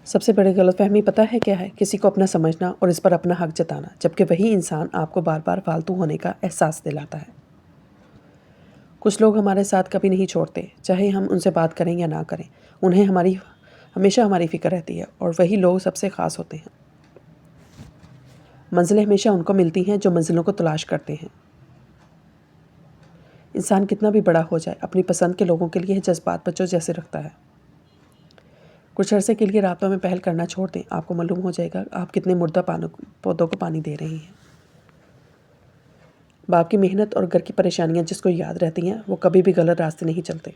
سب سے بڑی غلط فہمی پتہ ہے کیا ہے؟ کسی کو اپنا سمجھنا اور اس پر اپنا حق جتانا، جبکہ وہی انسان آپ کو بار بار فالتو ہونے کا احساس دلاتا ہے۔ کچھ لوگ ہمارے ساتھ کبھی نہیں چھوڑتے، چاہے ہم ان سے بات کریں یا نہ کریں، انہیں ہمیشہ ہماری فکر رہتی ہے، اور وہی لوگ سب سے خاص ہوتے ہیں۔ منزلیں ہمیشہ ان کو ملتی ہیں جو منزلوں کو تلاش کرتے ہیں۔ انسان کتنا بھی بڑا ہو جائے، اپنی پسند کے لوگوں کے لیے جذبات بچوں جیسے رکھتا ہے۔ کچھ عرصے کے لیے راتوں میں پہل کرنا چھوڑ دیں، آپ کو معلوم ہو جائے گا آپ کتنے مردہ پودوں کو پانی دے رہے ہیں۔ باپ کی محنت اور گھر کی پریشانیاں جس کو یاد رہتی ہیں، وہ کبھی بھی غلط راستے نہیں چلتے۔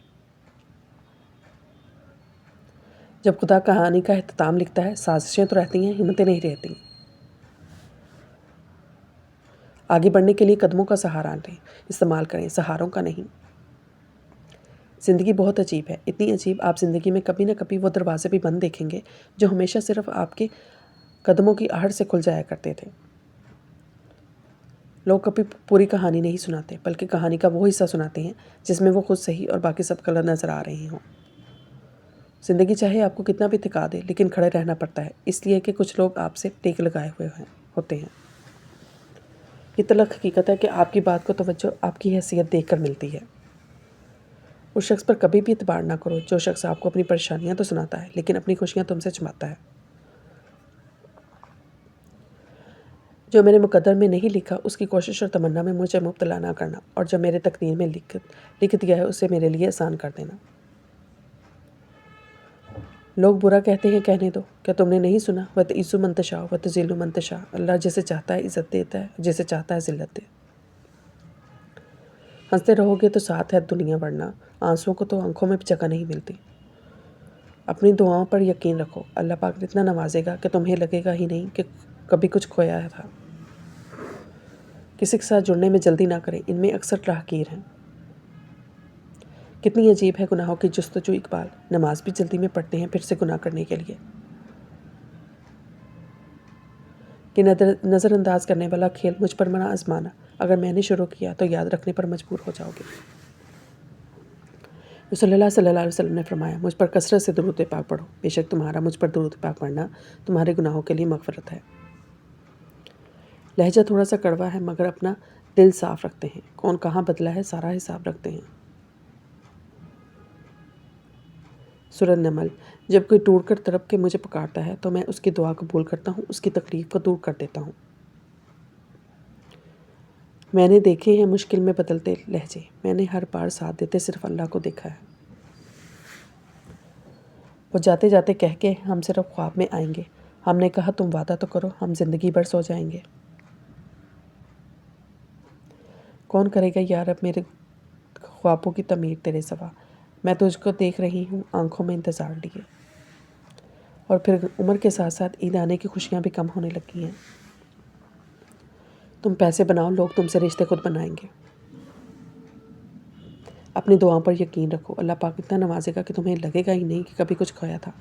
جب خدا کہانی کا اختتام لکھتا ہے، سازشیں تو رہتی ہیں، ہمتیں نہیں رہتی۔ آگے بڑھنے کے لیے قدموں کا سہارا استعمال کریں، سہاروں کا نہیں۔ زندگی بہت عجیب ہے، اتنی عجیب آپ زندگی میں کبھی نہ کبھی وہ دروازے بھی بند دیکھیں گے جو ہمیشہ صرف آپ کے قدموں کی آہٹ سے کھل جایا کرتے تھے۔ لوگ کبھی پوری کہانی نہیں سناتے، بلکہ کہانی کا وہ حصہ سناتے ہیں جس میں وہ خود صحیح اور باقی سب غلط نظر آ رہے ہوں۔ زندگی چاہے آپ کو کتنا بھی تھکا دے، لیکن کھڑے رہنا پڑتا ہے، اس لیے کہ کچھ لوگ آپ سے ٹیک لگائے ہوئے ہوتے ہیں۔ یہ تلخ حقیقت ہے کہ آپ کی بات کو توجہ آپ کی حیثیت دیکھ کر ملتی ہے۔ اس شخص پر کبھی بھی اعتبار نہ کرو جو شخص آپ کو اپنی پریشانیاں تو سناتا ہے، لیکن اپنی خوشیاں تم سے چھپاتا ہے۔ جو میرے مقدر میں نہیں لکھا، اس کی کوشش اور تمنا میں مجھے مبتلا نہ کرنا، اور جو میرے تقدیر میں لکھ دیا ہے اسے میرے لیے آسان کر دینا۔ لوگ برا کہتے ہیں، کہنے دو۔ کیا تم نے نہیں سنا؟ وَتُعِزُّ مَن تَشَاءُ وَتُذِلُّ مَن تَشَاءُ۔ اللہ جسے چاہتا ہے عزت دیتا ہے، جسے چاہتا ہے ذلت دے۔ ہنستے رہو گے تو ساتھ ہے دنیا، ورنہ آنسوؤں کو تو آنکھوں میں بھی جگہ نہیں ملتی۔ اپنی دعاؤں پر یقین رکھو، اللہ پاک اتنا نوازے گا کہ تمہیں لگے گا ہی نہیں کہ کبھی کچھ کھویا تھا۔ کسی کے ساتھ جڑنے میں جلدی نہ کریں، ان میں اکثر راہگیر ہیں۔ کتنی عجیب ہے گناہوں کی جستجو اقبال، نماز بھی جلدی میں پڑھتے ہیں پھر سے گناہ کرنے کے لیے۔ یہ نظر انداز کرنے والا کھیل مجھ پر منا آزمانا، اگر میں نے شروع کیا تو یاد رکھنے پر مجبور ہو جاؤ گے۔ رسول اللہ صلی اللہ علیہ وسلم نے فرمایا، مجھ پر کثرت سے درود پاک پڑھو، بے شک تمہارا مجھ پر درود پاک پڑھنا تمہارے گناہوں کے لیے مغفرت ہے۔ لہجہ تھوڑا سا کڑوا ہے مگر اپنا دل صاف رکھتے ہیں، کون کہاں بدلا ہے سارا حساب رکھتے ہیں۔ سورۃ نمل۔ جب کوئی ٹوٹ کر تڑپ کے مجھے پکارتا ہے تو میں اس کی دعا قبول کرتا ہوں، اس کی تکلیف کو دور کر دیتا ہوں۔ میں نے دیکھے ہیں مشکل میں بدلتے لہجے، میں نے ہر بار ساتھ دیتے صرف اللہ کو دیکھا ہے۔ وہ جاتے جاتے کہہ کے ہم صرف خواب میں آئیں گے، ہم نے کہا تم وعدہ تو کرو، ہم زندگی بھر سو جائیں گے۔ کون کرے گا یا رب میرے خوابوں کی تعمیر تیرے سوا، میں تجھ کو دیکھ رہی ہوں آنکھوں میں انتظار لیے۔ اور پھر عمر کے ساتھ ساتھ عید آنے کی خوشیاں بھی کم ہونے لگی ہیں۔ تم پیسے بناؤ، لوگ تم سے رشتے خود بنائیں گے۔ اپنی دعاؤں پر یقین رکھو، اللہ پاک اتنا نوازے گا کہ تمہیں لگے گا ہی نہیں کہ کبھی کچھ کھویا تھا۔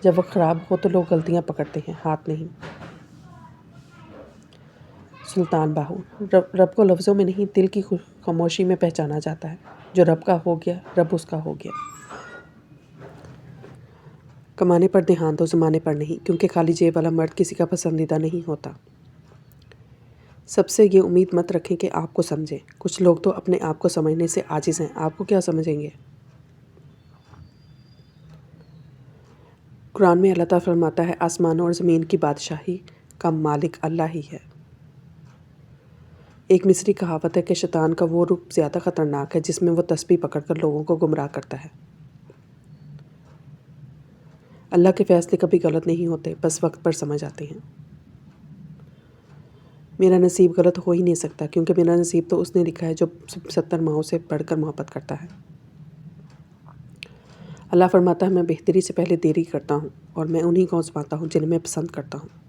جب وقت خراب ہو تو لوگ غلطیاں پکڑتے ہیں، ہاتھ نہیں۔ سلطان باہو۔ رب کو لفظوں میں نہیں دل کی خاموشی میں پہچانا جاتا ہے، جو رب کا ہو گیا رب اس کا ہو گیا۔ کمانے پر دھیان دو، زمانے پر نہیں، کیونکہ خالی جیب والا مرد کسی کا پسندیدہ نہیں ہوتا۔ سب سے یہ امید مت رکھیں کہ آپ کو سمجھیں، کچھ لوگ تو اپنے آپ کو سمجھنے سے عاجز ہیں، آپ کو کیا سمجھیں گے۔ قرآن میں اللہ تعالیٰ فرماتا ہے، آسمانوں اور زمین کی بادشاہی کا مالک اللہ ہی ہے۔ ایک مصری کہاوت ہے کہ شیطان کا وہ رخ زیادہ خطرناک ہے جس میں وہ تسبیح پکڑ کر لوگوں کو گمراہ کرتا ہے۔ اللہ کے فیصلے کبھی غلط نہیں ہوتے، بس وقت پر سمجھ آتے ہیں۔ میرا نصیب غلط ہو ہی نہیں سکتا، کیونکہ میرا نصیب تو اس نے لکھا ہے جو 70 ماؤں سے بڑھ کر محبت کرتا ہے۔ اللہ فرماتا ہے، میں بہتری سے پہلے دیری کرتا ہوں، اور میں انہی کو آزماتا ہوں جنہیں میں پسند کرتا ہوں۔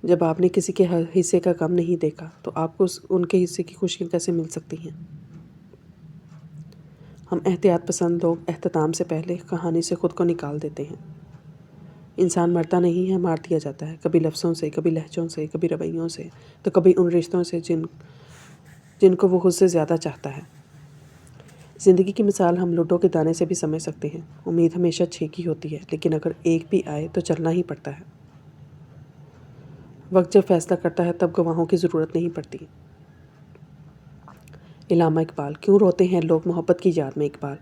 جب آپ نے کسی کے حصے کا غم نہیں دیکھا تو آپ کو ان کے حصے کی خوشیاں کیسے مل سکتی ہیں؟ ہم احتیاط پسند لوگ اختتام سے پہلے کہانی سے خود کو نکال دیتے ہیں۔ انسان مرتا نہیں ہے، مار دیا جاتا ہے، کبھی لفظوں سے، کبھی لہجوں سے، کبھی رویوں سے، تو کبھی ان رشتوں سے جن کو وہ خود سے زیادہ چاہتا ہے۔ زندگی کی مثال ہم لوڈو کے دانے سے بھی سمجھ سکتے ہیں۔ امید ہمیشہ 6 کی ہوتی ہے، لیکن اگر 1 بھی آئے تو چلنا ہی پڑتا ہے۔ وقت جب فیصلہ کرتا ہے تب گواہوں کی ضرورت نہیں پڑتی۔ علامہ اقبال۔ کیوں روتے ہیں لوگ محبت کی یاد میں اقبال؟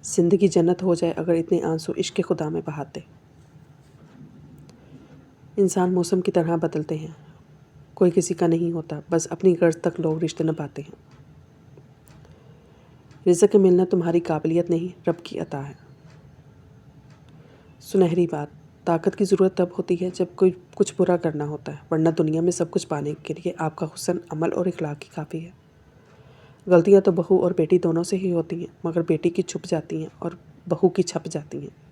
زندگی جنت ہو جائے اگر اتنے آنسو عشق خدا میں بہاتے۔ انسان موسم کی طرح بدلتے ہیں، کوئی کسی کا نہیں ہوتا، بس اپنی غرض تک لوگ رشتے نبھاتے ہیں۔ رزق کا ملنا تمہاری قابلیت نہیں، رب کی عطا ہے۔ سنہری بات۔ طاقت کی ضرورت تب ہوتی ہے جب کوئی کچھ برا کرنا ہوتا ہے، ورنہ دنیا میں سب کچھ پانے کے لیے آپ کا حسن، عمل اور اخلاق ہی کافی ہے۔ غلطیاں تو بہو اور بیٹی دونوں سے ہی ہوتی ہیں، مگر بیٹی کی چھپ جاتی ہیں اور بہو کی چھپ جاتی ہیں۔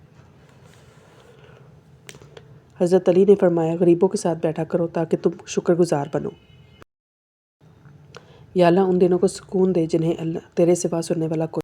حضرت علی نے فرمایا، غریبوں کے ساتھ بیٹھا کرو تاکہ تم شکر گزار بنو۔ یا اللہ ان دنوں کو سکون دے جنہیں اللہ تیرے سوا سننے والا کوئی